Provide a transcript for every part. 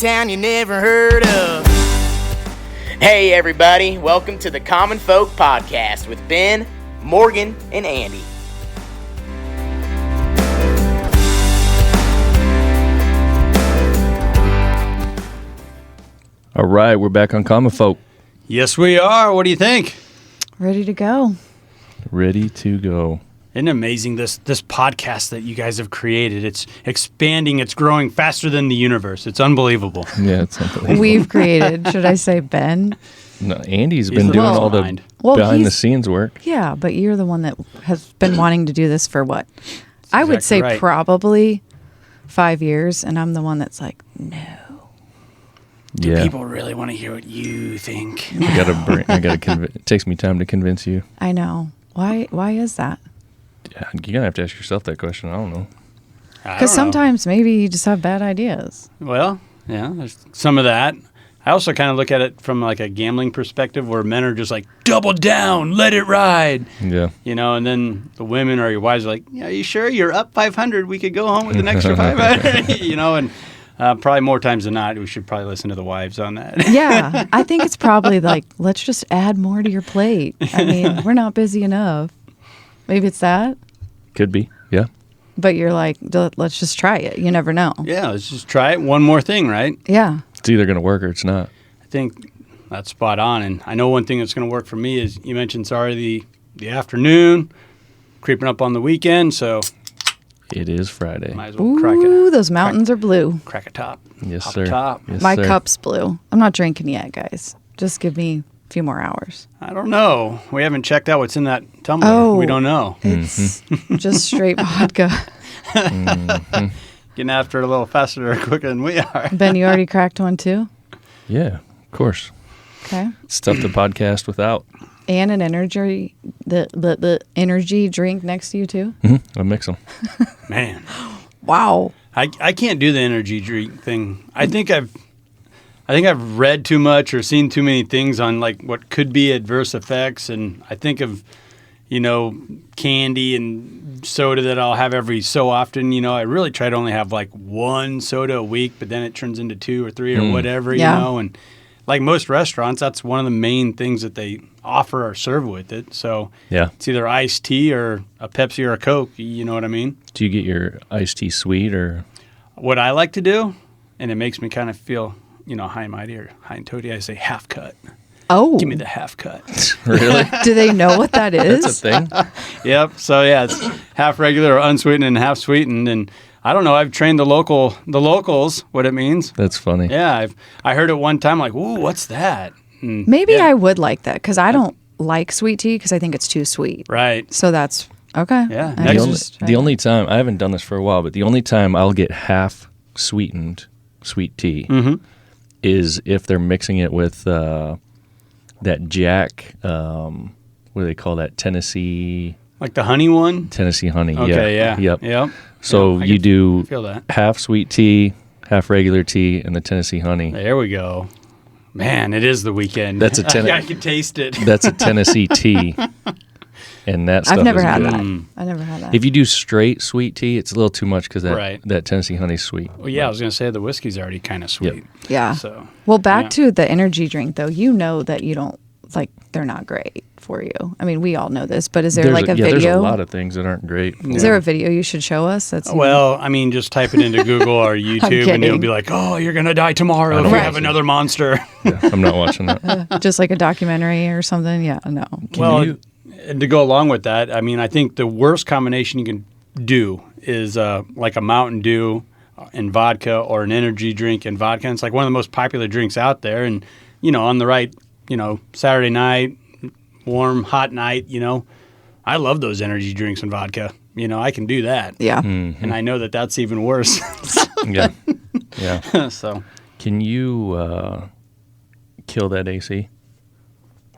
town you never heard of. Hey everybody, welcome to the Common Folk Podcast with Ben, Morgan, and Andy. All right, we're back on Common Folk. Yes, we are. What do you think? Ready to go. Ready to go. Isn't it amazing, this podcast that you guys have created? It's expanding. It's growing faster than the universe. It's unbelievable. Yeah, it's unbelievable. We've created, should I say Ben? No, Andy's been doing all the behind-the-scenes work. Yeah, but you're the one that has been wanting to do this for what? I would say right. probably 5 years, and I'm the one that's like, no. Do Yeah. people really want to hear what you think? It takes me time to convince you. I know. Why is that? Yeah, you're going to have to ask yourself that question. I don't know. Because sometimes maybe you just have bad ideas. Well, yeah, there's some of that. I also kind of look at it from like a gambling perspective where men are just like, double down, let it ride. Yeah. You know, and then the women or your wives are like, yeah, are you sure you're up 500? We could go home with an extra 500, you know, and probably more times than not, we should probably listen to the wives on that. Yeah, I think it's probably like, let's just add more to your plate. I mean, we're not busy enough. Maybe it's that. Could be, yeah. But you're like, let's just try it. You never know. Yeah, let's just try it. One more thing, right? Yeah. It's either going to work or it's not. I think that's spot on. And I know one thing that's going to work for me is you mentioned it's already the afternoon, creeping up on the weekend, so It is Friday. might as well crack it. Ooh, those mountains are blue. Crack a top. Yes, Pop sir. a top. Yes, My sir. cup's blue. I'm not drinking yet, guys. Just give me a few more hours. I don't know. We haven't checked out what's in that tumbler. Oh. We don't know. It's just straight vodka. Getting after it a little faster or quicker than we are. Ben, you already cracked one too? Yeah, of course. Okay. Stuff the podcast without. And an energy, the energy drink next to you too? I mix them. Man, Wow. I can't do the energy drink thing. I think I've read too much or seen too many things on like what could be adverse effects, and I think of, you know, candy and soda that I'll have every so often. You know, I really try to only have like one soda a week, but then it turns into 2 or 3 or whatever, Yeah. you know, and like most restaurants, that's one of the main things that they offer or serve with it. So Yeah. it's either iced tea or a Pepsi or a Coke, you know what I mean? Do you get your iced tea sweet or? What I like to do, and it makes me kind of feel, you know, high and mighty or high and toady, I say half cut. Oh. Give me the half cut. Really? Do they know what that is? That's a thing? Yep. So yeah, it's half regular or unsweetened and half sweetened. And I don't know. I've trained the locals what it means. That's funny. Yeah. I heard it one time like, ooh, what's that? And Maybe yeah, I would like that because I don't like sweet tea because I think it's too sweet. Right. So that's okay. Yeah. I Next can is- just try The that. only time, I haven't done this for a while, but the only time I'll get half sweetened sweet tea is if they're mixing it with that Jack, what do they call that? Tennessee Like the honey one. honey. Okay. Yeah. Yep. Yep. So Yeah, I you can do feel that. half sweet tea, half regular tea, and the Tennessee honey. There we go. Man, it is the weekend. That's a I can taste it. That's a Tennessee tea. And that stuff I've never is had good. that. I never had that. If you do straight sweet tea, it's a little too much because Right. that Tennessee honey's sweet. Well, yeah, I was going to say the whiskey's already kind of sweet. yeah. So Well, back yeah. to the energy drink, though. You know that you don't, like, they're not great for you. I mean, we all know this, but is there like a video? There's a lot of things that aren't great. Is there a video you should show us? That's Well, I mean, just type it into Google or YouTube, and you'll kidding. be like, "Oh, you're gonna die tomorrow I if don't we watch have it. another monster." Yeah, I'm not watching that. just like a documentary or something. Yeah, no. Well, and to go along with that, I mean, I think the worst combination you can do is like a Mountain Dew and vodka, or an energy drink and vodka. And it's like one of the most popular drinks out there, and you know, on the right, you know, Saturday night, warm, hot night, you know, I love those energy drinks and vodka. You know, I can do that. Yeah. And I know that that's even worse. Yeah. Yeah. So, Can you kill that AC?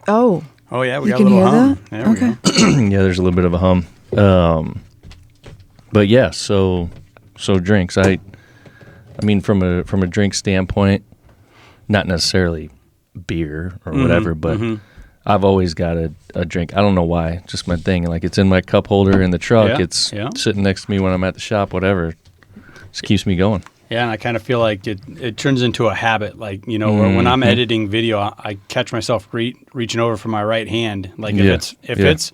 Oh, oh yeah, we You got a can little hear hum. that? There we Okay. go. Yeah, there's a little bit of a hum. But yeah, so drinks. I mean, from a drink standpoint, not necessarily beer or whatever, but I've always got a drink. I don't know why, just my thing. Like, it's in my cup holder in the truck. Yeah, It's yeah. sitting next to me when I'm at the shop, whatever. Just keeps me going. Yeah, and I kind of feel like it turns into a habit. Like, you know, when I'm editing video, I catch myself reaching over for my right hand. Like if it's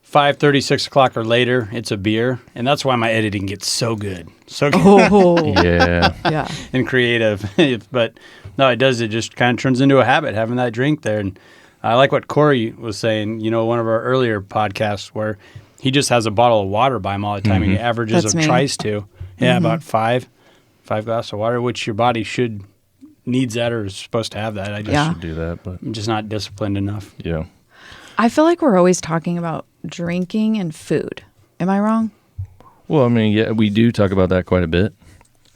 5:30, 6 o'clock or later, it's a beer. And that's why my editing gets so good. So good. Oh, Yeah. And creative. But no, it does. It just kind of turns into a habit, having that drink there. And I like what Corey was saying, you know, one of our earlier podcasts where he just has a bottle of water by him all the time. And he averages That's or me. tries to. Yeah, about five glasses of water, which your body needs that or is supposed to have that. I just Yeah. Should do that, but I'm just not disciplined enough. yeah. I feel like we're always talking about drinking and food. Am I wrong? Well, I mean, yeah, we do talk about that quite a bit.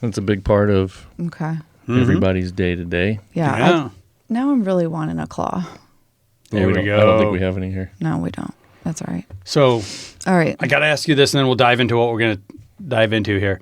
It's a big part of Okay. everybody's day to day. Yeah. Yeah. Now I'm really wanting a claw. There we I don't go. think we have any here. No, we don't. That's all right. So All right. I got to ask you this, and then we'll dive into what we're going to dive into here.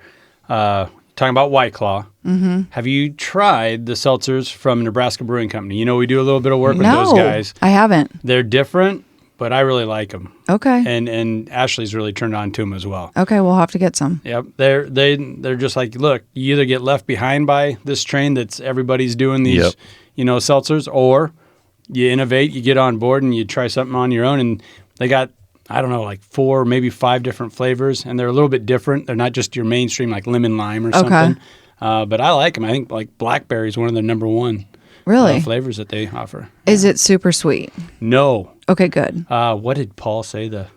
Talking about White Claw. Mm-hmm. Have you tried the seltzers from Nebraska Brewing Company? You know, we do a little bit of work with those guys. I haven't. They're different, but I really like them. Okay. And Ashley's really turned on to them as well. Okay, we'll have to get some. Yep, they're just like, look, you either get left behind by this train that's everybody's doing these, Yep. you know, seltzers, or you innovate, you get on board and you try something on your own. And they got, I don't know, like 4, maybe 5 different flavors, and they're a little bit different. They're not just your mainstream like lemon lime or something. But I like them. I think like blackberry is one of the number one Really? flavors that they offer. Is it super sweet? No. Okay, good. What did Paul say, the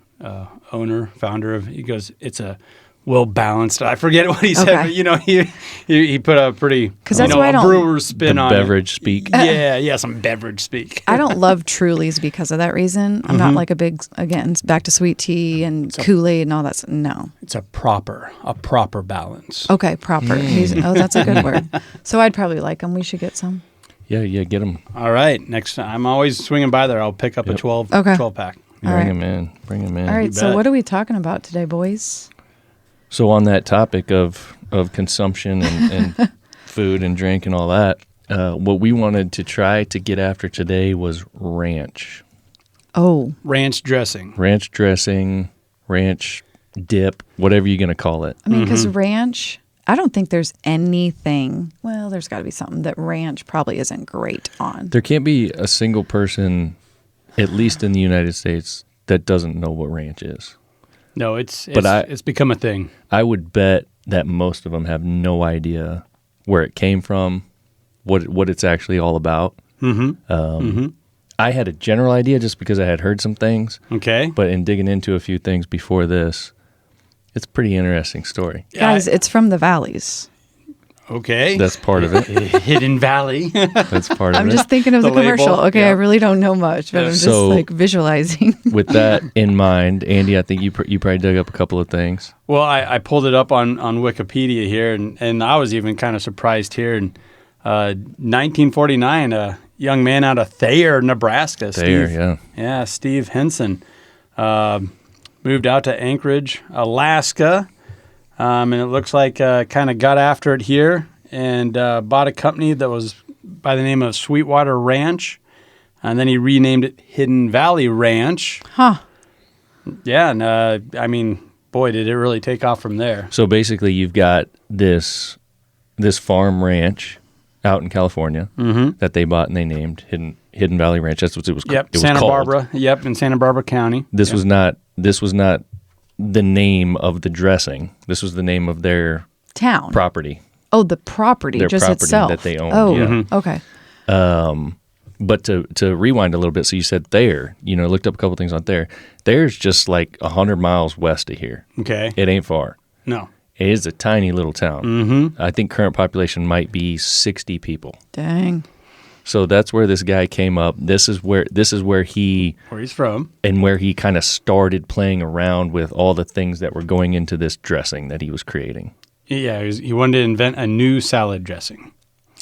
founder of, he goes, it's a well-balanced, I forget what he said, Okay. but, you know, he put a pretty, 'Cause you that's know, why I a don't- brewer's spin The on beverage speak. Yeah, some beverage speak. I don't love Trulies because of that reason. I'm not like a big, again, back to sweet tea and Kool-Aid and all that. No. It's a proper balance. Okay, proper. That's a good word. So I'd probably like them. We should get some. Yeah, get them. All right, next time, I'm always swinging by there. I'll pick up a 12 Okay. 12-pack. All Bring right. them in. Bring them in. All right, so bet. what are we talking about today, boys? So on that topic of consumption and food and drink and all that, what we wanted to try to get after today was ranch. Oh, Ranch dressing. Ranch dressing, ranch dip, whatever you're going to call it. I mean, because ranch, I don't think there's anything, well, there's got to be something that ranch probably isn't great on. There can't be a single person, at least in the United States, that doesn't know what ranch is. No, it's become a thing. I would bet that most of them have no idea where it came from, what it's actually all about. I had a general idea just because I had heard some things, Okay. but in digging into a few things before this, it's a pretty interesting story. Guys, it's from the valleys. Okay. That's part of it. Hidden Valley. That's part of I'm it. just thinking of The the commercial. label, Okay, yeah. I really don't know much, but I'm just So- like visualizing. With that in mind, Andy, I think you probably dug up a couple of things. Well, I pulled it up on Wikipedia here, and I was even kind of surprised here. In 1949, a young man out of Thayer, Nebraska, Steve Henson, moved out to Anchorage, Alaska, and it looks like kind of got after it here and bought a company that was by the name of Sweetwater Ranch, and then he renamed it Hidden Valley Ranch. Huh. Yeah, and I mean, boy, did it really take off from there. So basically, you've got this farm ranch out in California that they bought and they named Hidden Valley Ranch. That's what it was. Yep, it was Santa called. Barbara. Yep, in Santa Barbara County. This was not the name of the dressing. This was the name of their Town. property. Oh, the property, Their just property itself. that they owned, Oh, yeah. okay. But to rewind a little bit, so you said Thayer. Looked up a couple things on Thayer. Thayer's just like 100 miles west of here. Okay. It ain't far. No. It is a tiny little town. Mm-hmm. I think current population might be 60 people. Dang. So that's where this guy came up. This is where he Where he's from. and where he kind of started playing around with all the things that were going into this dressing that he was creating. Yeah, he wanted to invent a new salad dressing.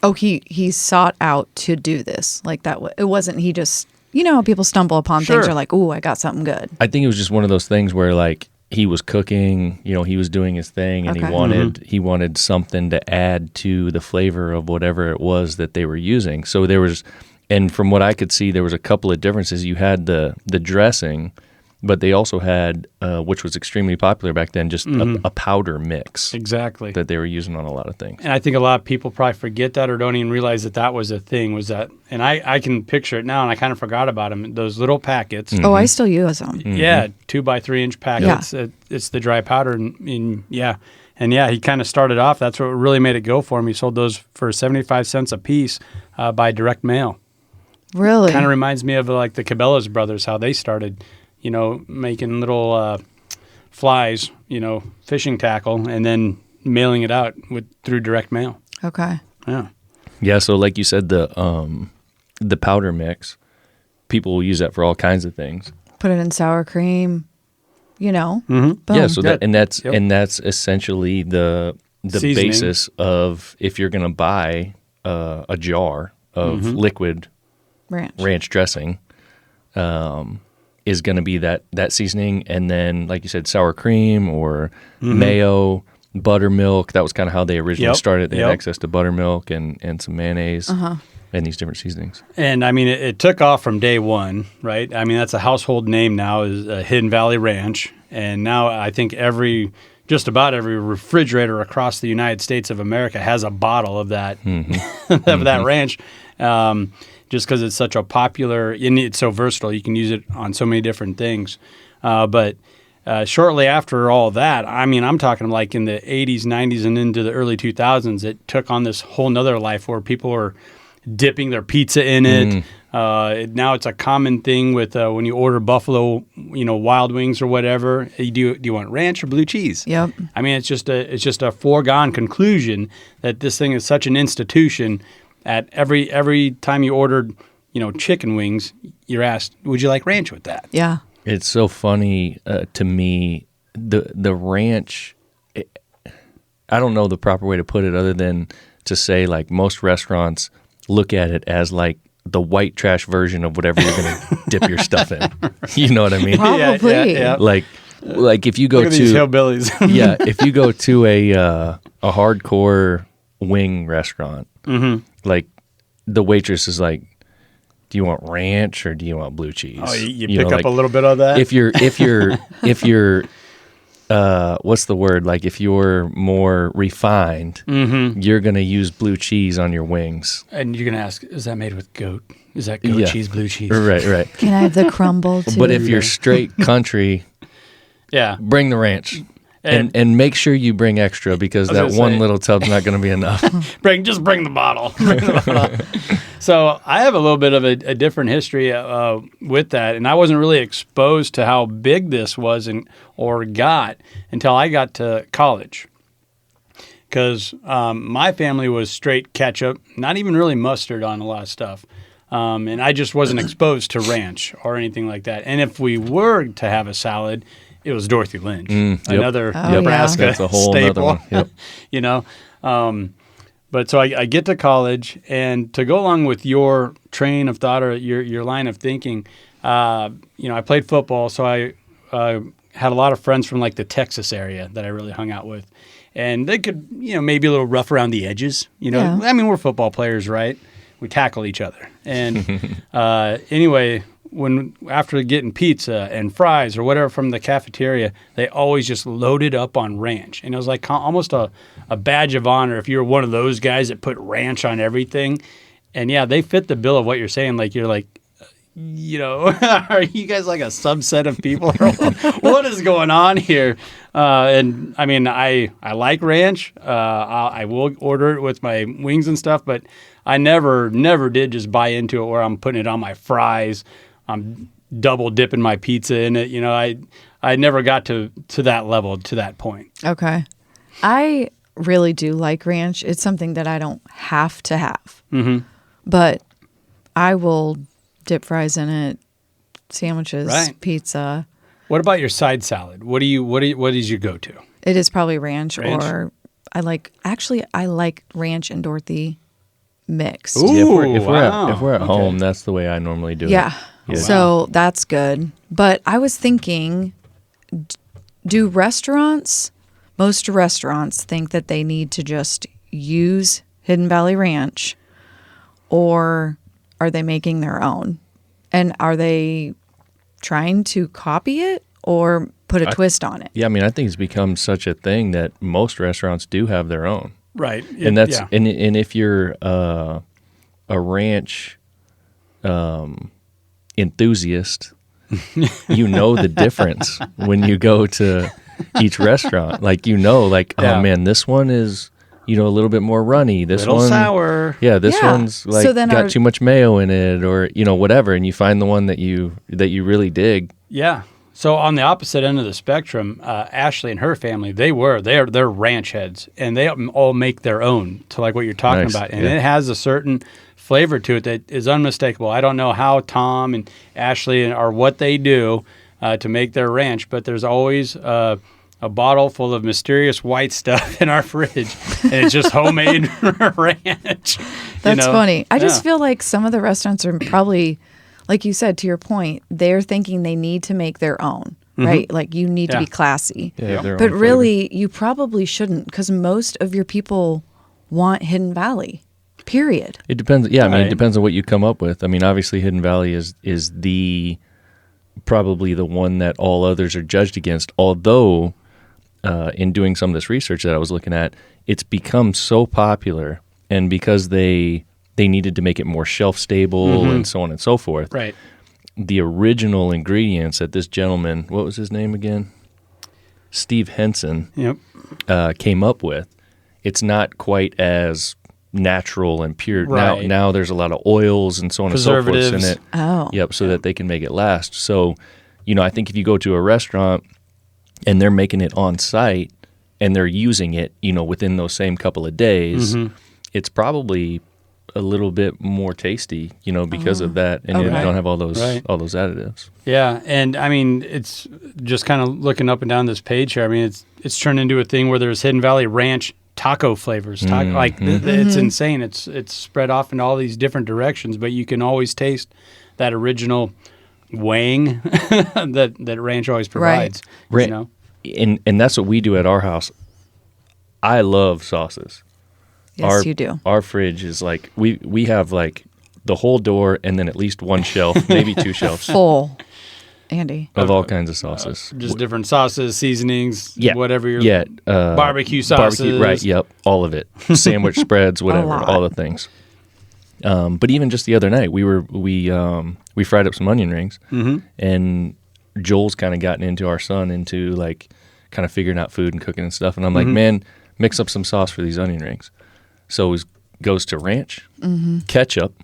Oh, he sought out to do this like that. It wasn't he just how people stumble upon Sure. things. Are like, oh, I got something good. I think it was just one of those things where like he was cooking, he was doing his thing, and Okay. he wanted something to add to the flavor of whatever it was that they were using. So there was, and from what I could see, there was a couple of differences. You had the dressing But they also had, which was extremely popular back then, just a powder mix Exactly. that they were using on a lot of things. And I think a lot of people probably forget that or don't even realize that that was a thing. And I can picture it now, and I kind of forgot about them. Those little packets. Oh, I still use them. Yeah, 2 by 3 inch packets. Yeah. It's the dry powder, and yeah. And yeah, he kind of started off. That's what really made it go for him. He sold those for 75 cents a piece by direct mail. Really? Kind of reminds me of like the Cabela's brothers, how they started, making little flies, fishing tackle, and then mailing it out through direct mail. Okay. Yeah. Yeah, so like you said, the powder mix, people will use that for all kinds of things. Put it in sour cream, Boom. Yeah, so Yeah. that's essentially the Seasoning. basis of if you're going to buy a jar of liquid ranch dressing, is going to be that seasoning, and then like you said, sour cream or mayo, buttermilk. That was kind of how they originally started. They had access to buttermilk and some mayonnaise and these different seasonings. And I mean, it took off from day one, right? I mean, that's a household name now, is Hidden Valley Ranch. And now I think just about every refrigerator across the United States of America has a bottle of that, of that ranch. Just because it's such a popular, and it's so versatile. You can use it on so many different things. But shortly after all that, I mean, I'm talking like in the 80s, 90s, and into the early 2000s, it took on this whole nother life where people were dipping their pizza in it. Now it's a common thing with when you order Buffalo, Wild Wings or whatever. Do you want ranch or blue cheese? Yep. I mean, it's just a foregone conclusion that this thing is such an institution. At every time you ordered, chicken wings, you're asked, "Would you like ranch with that?" Yeah. It's so funny to me, the ranch. I don't know the proper way to put it other than to say like most restaurants look at it as like the white trash version of whatever you're going to dip your stuff in. You know what I mean? Probably. Yeah. Like if you go Look at these hillbillies. yeah, if you go to a hardcore wing restaurant, like the waitress is like, "Do you want ranch or do you want blue cheese?" Oh, you know, pick up like, a little bit of that. if you're what's the word? Like if you're more refined, you're gonna use blue cheese on your wings. And you're gonna ask, "Is that made with goat? Is that goat cheese, blue cheese?" Right. Can I have the crumble too? But if you're straight country, Yeah. bring the ranch. And make sure you bring extra because that gonna one say- little tub's not going to be enough. Just bring the bottle. So I have a little bit of a different history with that, and I wasn't really exposed to how big this was or got until I got to college. Because my family was straight ketchup, not even really mustard on a lot of stuff. And I just wasn't exposed to ranch or anything like that. And if we were to have a salad, it was Dorothy Lynch, another Nebraska That's a whole staple. other one. Yep. But so I get to college, and to go along with your train of thought or your line of thinking, I played football, so I had a lot of friends from like the Texas area that I really hung out with, and they could maybe a little rough around the edges. Yeah. I mean, we're football players, right? We tackle each other, and anyway. After getting pizza and fries or whatever from the cafeteria, they always just loaded up on ranch. And it was like almost a badge of honor if you were one of those guys that put ranch on everything. And yeah, they fit the bill of what you're saying. Like you're like, are you guys like a subset of people? What is going on here? And I mean, I like ranch. I will order it with my wings and stuff, but I never did just buy into it where I'm putting it on my fries. I'm double dipping my pizza in it. I never got to that level, to that point. Okay. I really do like ranch. It's something that I don't have to have. But I will dip fries in it, sandwiches, Right. pizza. What about your side salad? What is your go-to? It is probably ranch. Ranch? Or I like ranch and Dorothy mix. Ooh. Yeah, if wow. we're at Okay. home, that's the way I normally do Yeah. it. So that's good. But I was thinking, do most restaurants think that they need to just use Hidden Valley Ranch, or are they making their own? And are they trying to copy it or put a twist on it. Yeah, I mean, I think it's become such a thing that most restaurants do have their own. Right. And that's yeah. and if you're a ranch enthusiast, you know the difference when you go to each restaurant. Like, oh man, this one is, a little bit more runny. This Little one sour. Yeah, this Yeah. one's like So then got too much mayo in it, or whatever, and you find the one that you really dig. Yeah. So on the opposite end of the spectrum, Ashley and her family, they're ranch heads, and they all make their own to like what you're talking Nice. about, and Yeah. it has a certain flavor to it that is unmistakable. I don't know how Tom and Ashley are what they do to make their ranch, but there's always a bottle full of mysterious white stuff in our fridge, and it's just homemade ranch. That's funny. I just Yeah. feel like some of the restaurants are probably, like you said, to your point, they're thinking they need to make their own, right? Like you need to be Yeah. classy. Yeah, their But own really, you probably shouldn't, because most of your people want Hidden Valley, period. It depends. Yeah, I mean, Right. it depends on what you come up with. I mean, obviously, Hidden Valley is the probably the one that all others are judged against. Although, in doing some of this research that I was looking at, it's become so popular, and because they needed to make it more shelf stable and so on and so forth. Right. The original ingredients that this gentleman, what was his name again? Steve Henson, Yep. came up with, it's not quite as natural and pure. Right. Now there's a lot of oils and so on and so forth in Preservatives. it. Oh. Yep, so that they can make it last. So, I think if you go to a restaurant and they're making it on site and they're using it, within those same couple of days, it's probably a little bit more tasty, because of that, and you Okay. don't have all those Right. additives. Yeah, and I mean, it's just kind of looking up and down this page here. I mean, it's turned into a thing where there's Hidden Valley Ranch taco flavors. It's insane. It's spread off in all these different directions, but you can always taste that original wang that ranch always provides. Right. You know? And that's what we do at our house. I love sauces. Yes, you do. Our fridge is like we have like the whole door and then at least one shelf, maybe two shelves Full, Andy. of all kinds of sauces. Just different sauces, seasonings, Yeah, whatever you're. barbecue sauces. right? Yep, all of it. Sandwich spreads, whatever, lot. all the things. But even just the other night, we fried up some onion rings, and Joel's kind of gotten into our son into like kind of figuring out food and cooking and stuff, and I'm like, man, mix up some sauce for these onion rings. So he goes to ranch, ketchup,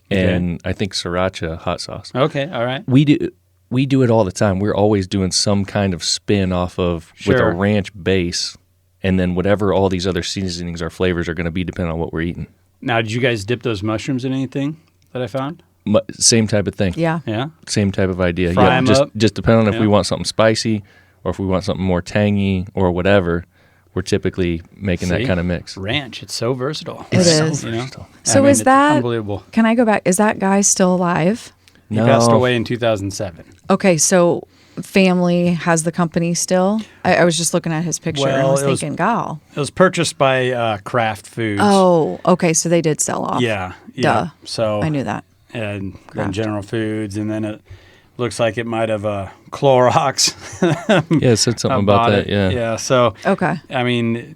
and I think sriracha hot sauce. Okay, all right. We do it all the time. We're always doing some kind of spin off of with a Sure. ranch base, and then whatever all these other seasonings or flavors are going to be depending on what we're eating. Now, did you guys dip those mushrooms in anything that I found? Same type of thing. Yeah. Yeah. Same type of idea. Fry 'em up. Just depending on if we Yeah. want something spicy or if we want something more tangy or whatever, we're typically making that See? kind of mix. Ranch. It's so versatile. It is. You know? So I mean, is it's that unbelievable? Can I go back? Is that guy still alive? He passed away in 2007. Okay, so family has the company still. I was just looking at his picture and I Well, was it was- thinking, gal. It was purchased by Kraft Foods. Oh, okay, so they did sell off. Yeah. Duh. So I knew that. And then Kraft. General Foods, and then it looks like it might have Clorox. Yeah, it said something about bought that. it. Yeah. Yeah. So Okay. I mean,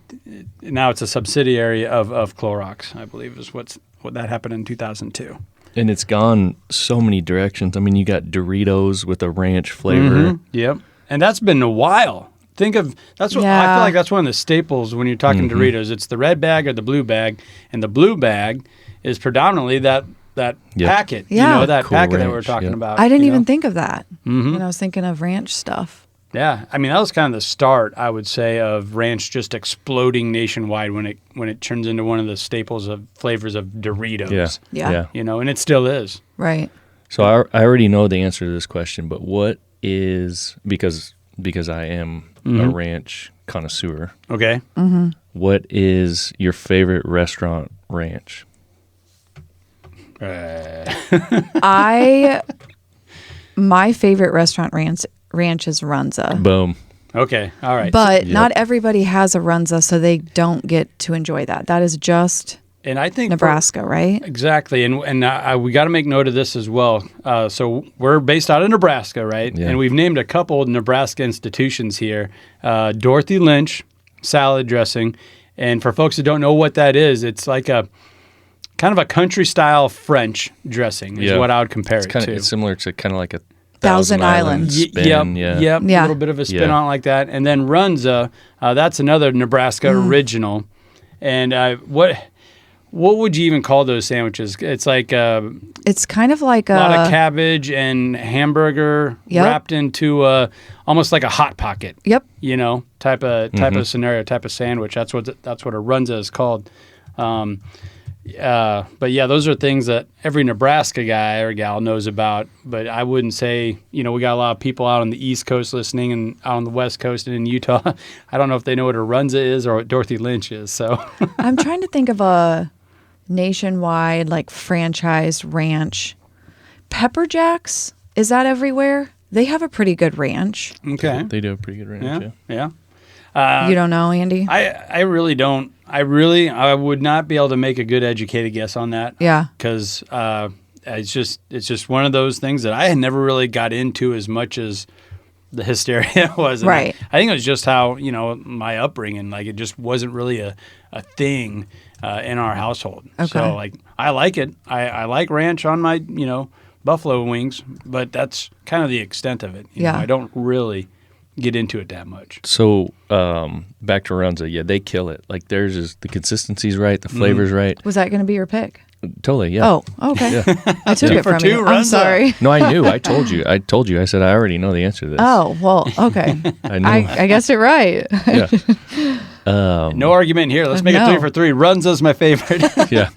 now it's a subsidiary of Clorox, I believe, is what that happened in 2002. And it's gone so many directions. I mean, you got Doritos with a ranch flavor. Yep. And that's been a while. Think of that's what I Yeah. feel like that's one of the staples when you're talking Doritos. It's the red bag or the blue bag, and the blue bag is predominantly that Yep. packet. Yeah. You know, that Cool packet that we're Ranch, talking yeah. about. I didn't you know? even think of that when I was thinking of ranch stuff. Yeah, I mean that was kind of the start, I would say, of ranch just exploding nationwide when it turns into one of the staples of flavors of Doritos. Yeah. You know, and it still is. Right. So I already know the answer to this question, but what is, because I am a ranch connoisseur, Okay. what is your favorite restaurant ranch? My favorite restaurant ranch is Runza. Boom. Okay. All right. But Yep. not everybody has a Runza, so they don't get to enjoy that. That is just And I think Nebraska, right? Exactly, and we got to make note of this as well. So we're based out of Nebraska, right? Yeah. And we've named a couple of Nebraska institutions here. Dorothy Lynch salad dressing, and for folks that don't know what that is, it's like a kind of a country style French dressing is what I would compare it to. It's similar to kind of like a Thousand Islands. spin. Yep, a little bit of a spin on it like that. And then Runza, that's another Nebraska original. And what would you even call those sandwiches? It's like It's kind of like a lot of cabbage and hamburger wrapped into almost like a hot pocket. Yep. Type of scenario, type of sandwich. That's what a Runza is called. But yeah, those are things that every Nebraska guy or gal knows about. But I wouldn't say, we got a lot of people out on the East Coast listening and out on the West Coast and in Utah. I don't know if they know what a Runza is or what Dorothy Lynch is. So I'm trying to think of a nationwide like franchise ranch. Pepper Jacks, is that everywhere? They have a pretty good ranch. Okay. They do a pretty good ranch, Yeah. You don't know, Andy? I really don't. I would not be able to make a good educated guess on that. Yeah. Because it's just one of those things that I had never really got into as much as the hysteria was. And right. I think it was just how, my upbringing, like it just wasn't really a thing in our household. Okay. So like, I like it. I like ranch on my, buffalo wings, but that's kind of the extent of it. Yeah. I don't really get into it that much. So back to Runza, they kill it. Like theirs is the consistency's right, the flavor's right. Was that going to be your pick? Totally, yeah. Oh, okay. I took it from you. Runza. I'm sorry. No, I knew. I told you. I said I already know the answer to this. Oh, well, okay. I knew. I guessed it right. Yeah. No argument here. Let's make it 3 for 3. Runza's my favorite. Yeah.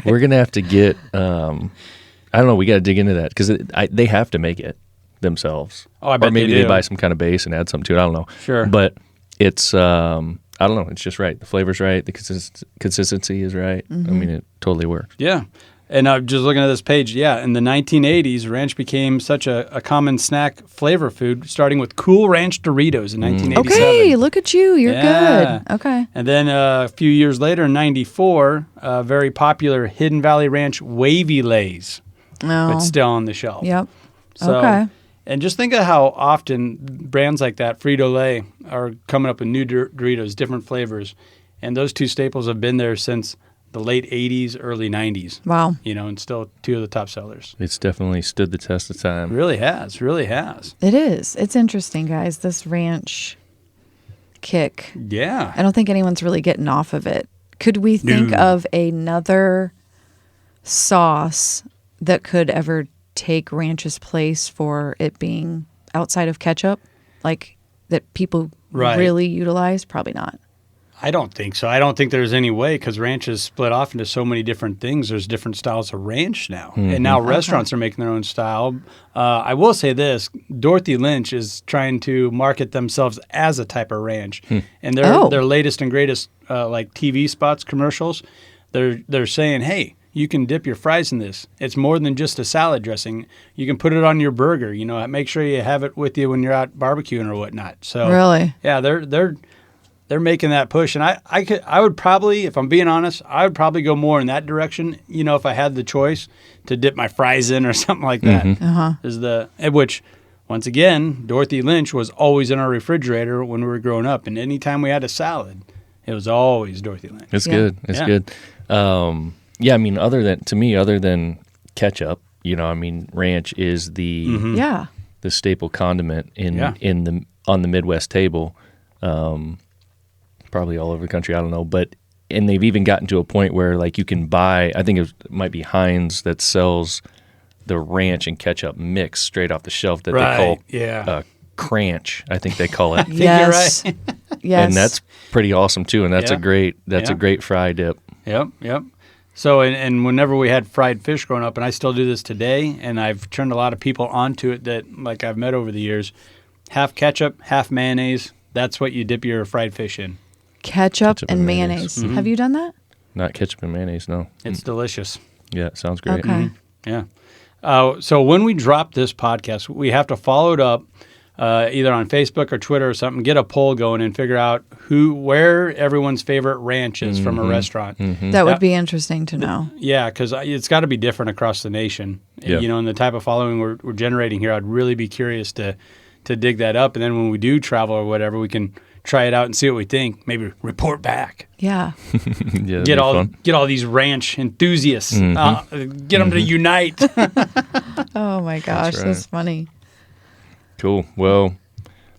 We're going to have to get, I don't know, we got to dig into that because they have to make it themselves. Oh, I bet or maybe they they do. buy some kind of base and add something to it. I don't know. Sure. But it's, I don't know. It's just right. The flavor's right. The consistency is right. I mean, it totally works. Yeah. And I'm just looking at this page. Yeah, in the 1980s, ranch became such a common snack flavor food, starting with Cool Ranch Doritos in 1987. Okay, look at you. You're Yeah. good. Okay. And then a few years later, in 94, very popular Hidden Valley Ranch Wavy Lays. No. But still on the shelf. Yep. So, Okay. And just think of how often brands like that, Frito-Lay, are coming up with new Doritos, different flavors. And those two staples have been there since the late 80s, early 90s. Wow. And still two of the top sellers. It's definitely stood the test of time. Really has. It is. It's interesting, guys, this ranch kick. Yeah. I don't think anyone's really getting off of it. Could we think of another sauce that could ever take ranch's place for it being outside of ketchup? Like that people really utilize? Probably not. I don't think so. I don't think there's any way because ranch is split off into so many different things. There's different styles of ranch now. And now restaurants are making their own style. I will say this. Dorothy Lynch is trying to market themselves as a type of ranch. And their latest and greatest like TV spots, commercials, they're saying, hey, you can dip your fries in this. It's more than just a salad dressing. You can put it on your burger. Make sure you have it with you when you're out barbecuing or whatnot. So really, yeah, they're making that push, and I would probably, if I'm being honest, I would probably go more in that direction. If I had the choice to dip my fries in or something like that. Which, once again, Dorothy Lynch was always in our refrigerator when we were growing up, and anytime we had a salad, it was always Dorothy Lynch. It's good. It's good. Yeah, I mean, other than ketchup, ranch is the staple condiment on the Midwest table. Probably all over the country, I don't know, and they've even gotten to a point where like you can buy, I think it might be Heinz that sells the ranch and ketchup mix straight off the shelf that they call Cranch, I think they call it. Yes. You're right. Yes. And that's pretty awesome too, and that's a great fry dip. Yep. So, and whenever we had fried fish growing up, and I still do this today, and I've turned a lot of people onto it that like I've met over the years, half ketchup, half mayonnaise, that's what you dip your fried fish in. Ketchup and mayonnaise. Have you done that? Not ketchup and mayonnaise, no. It's delicious. Yeah, it sounds great. Okay. Yeah. So when we drop this podcast, we have to follow it up either on Facebook or Twitter or something. Get a poll going and figure out where everyone's favorite ranch is from a restaurant. That would be interesting to know. Yeah, because it's got to be different across the nation. Yeah. And the type of following we're generating here, I'd really be curious to dig that up. And then when we do travel or whatever, we can try it out and see what we think. Maybe report back. Yeah. Yeah, Get all these ranch enthusiasts. Get them to unite. Oh my gosh, right. that's funny. Cool. Well,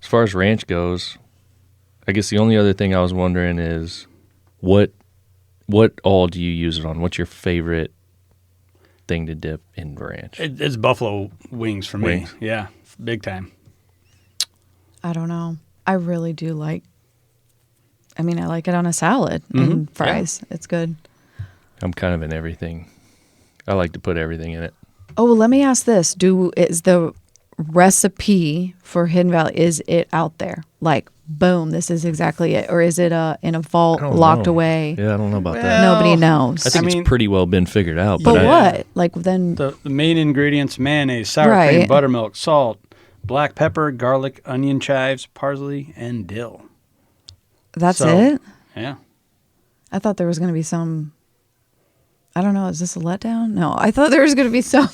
as far as ranch goes, I guess the only other thing I was wondering is what all do you use it on? What's your favorite thing to dip in ranch? It's buffalo wings for me. Wings. Yeah, big time. I don't know. I really do like. I mean, I like it on a salad and fries. Yeah. It's good. I'm kind of in everything. I like to put everything in it. Oh, well, let me ask this: is the recipe for Hidden Valley, is it out there? Like, boom, this is exactly it, or is it in a vault locked away? Yeah, I don't know about that. Nobody knows. I think it's pretty well been figured out. But what? Like then the main ingredients: mayonnaise, sour cream, buttermilk, salt, black pepper, garlic, onion chives, parsley, and dill. That's it? Yeah. I thought there was going to be some. I don't know. Is this a letdown? No, I thought there was going to be some.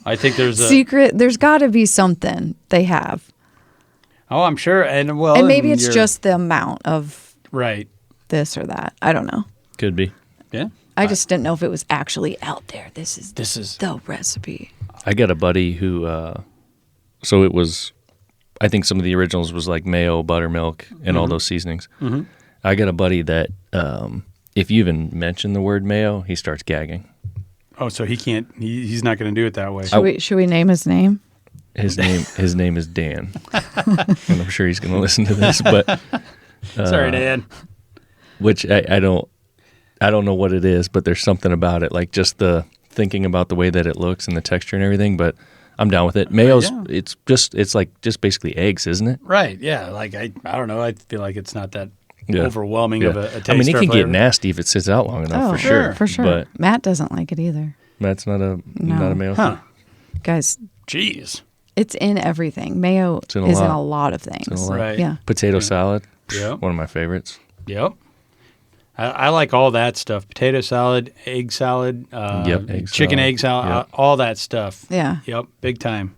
I think there's a secret. There's got to be something they have. Oh, I'm sure. And maybe it's just the amount of right this or that. I don't know. Could be. Yeah. I just didn't know if it was actually out there. This is the recipe. I got a buddy who, so it was, I think some of the originals was like mayo, buttermilk, and all those seasonings. Mm-hmm. I got a buddy that, if you even mention the word mayo, he starts gagging. Oh, so he can't. He's not going to do it that way. Should we name his name? His name is Dan, and I'm sure he's going to listen to this. But sorry, Dan. Which I don't know what it is, but there's something about it, like just the thinking about the way that it looks and the texture and everything. But I'm down with it. Mayo's it's like basically eggs, isn't it? Right. Yeah. Like I don't know. I feel like it's not that overwhelming of a taste. I mean, it can flavor. get nasty if it sits out long enough, for sure. For sure. But Matt doesn't like it either. Matt's not a mayo. Huh. Guys, jeez. It's in everything. Mayo is in a lot of things. Right. Yeah. Potato salad. Yeah. One of my favorites. Yep. I like all that stuff. Potato salad, egg salad, chicken egg salad, all that stuff. Yeah. Yep. Big time.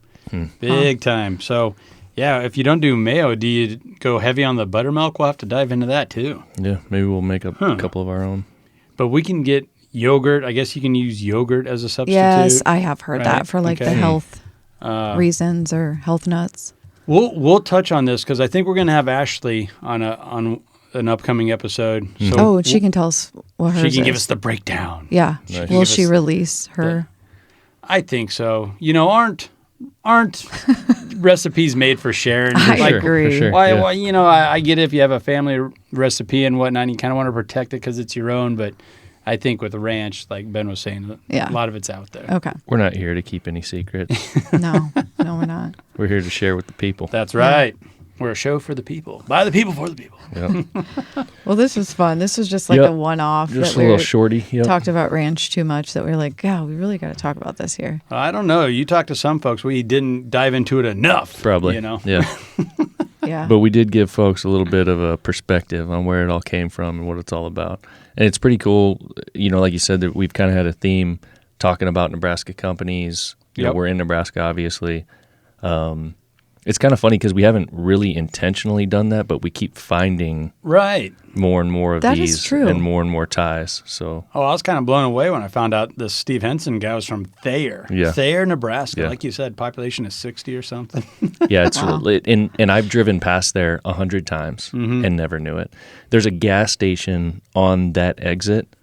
Big time. So, yeah, if you don't do mayo, do you go heavy on the buttermilk? We'll have to dive into that too. Yeah. Maybe we'll make up a couple of our own. But we can get yogurt. I guess you can use yogurt as a substitute. Yes, I have heard that for like the health reasons or health nuts. We'll touch on this because I think we're going to have Ashley on an upcoming episode. So she can tell us what hers is. She can give us the breakdown. Yeah. Nice. Will she release her? I think so. Aren't recipes made for sharing? I agree. For sure. Why? I get it if you have a family recipe and whatnot, and you kind of want to protect it because it's your own. But I think with the ranch, like Ben was saying, a lot of it's out there. Okay. We're not here to keep any secrets. No, we're not. We're here to share with the people. That's right. We're a show for the people, by the people, for the people. Yep. Well, this was fun. This was just like a one-off. Just a little shorty. Yep. Talked about ranch too much that we were like, God, we really got to talk about this here. I don't know. You talked to some folks. We didn't dive into it enough. Probably. Yeah. Yeah. But we did give folks a little bit of a perspective on where it all came from and what it's all about. And it's pretty cool. Like you said, that we've kind of had a theme talking about Nebraska companies. You know, we're in Nebraska, obviously. It's kind of funny because we haven't really intentionally done that, but we keep finding more and more of these and more ties. So, I was kind of blown away when I found out this Steve Henson guy was from Thayer, Nebraska. Yeah. Like you said, population is 60 or something. Yeah, it's and I've driven past there 100 times and never knew it. There's a gas station on that exit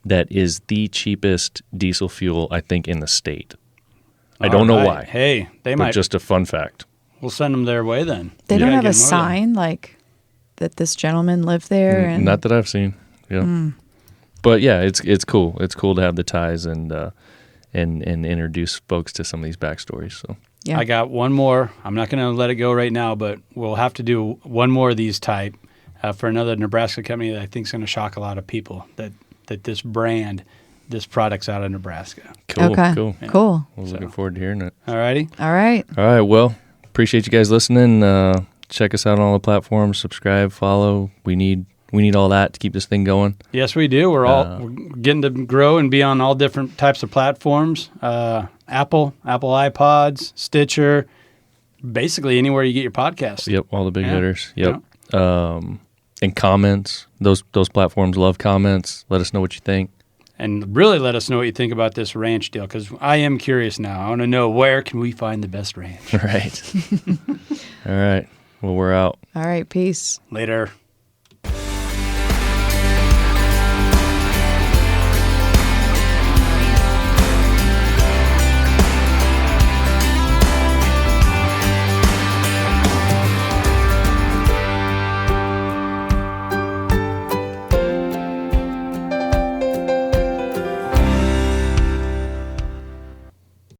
that is the cheapest diesel fuel, I think, in the state. I don't know why. Hey, they might. Just a fun fact. We'll send them their way then. They don't have a sign like that this gentleman lived there? And not that I've seen. Yeah. But yeah, it's cool. It's cool to have the ties and introduce folks to some of these backstories. So yeah. I got one more. I'm not going to let it go right now, but we'll have to do one more of these type for another Nebraska company that I think is going to shock a lot of people, that this brand, this product's out of Nebraska. Cool. Okay. Cool. Yeah. Cool. We're looking forward to hearing it. All righty. All right. All right. Well, appreciate you guys listening. Check us out on all the platforms. Subscribe, follow. We need all that to keep this thing going. Yes, we do. We're getting to grow and be on all different types of platforms. Apple iPods, Stitcher, basically anywhere you get your podcasts. Yep, all the big hitters. Yep. And comments. Those platforms love comments. Let us know what you think. And really let us know what you think about this ranch deal, because I am curious now. I want to know, where can we find the best ranch? Right. All right. Well, we're out. All right. Peace. Later.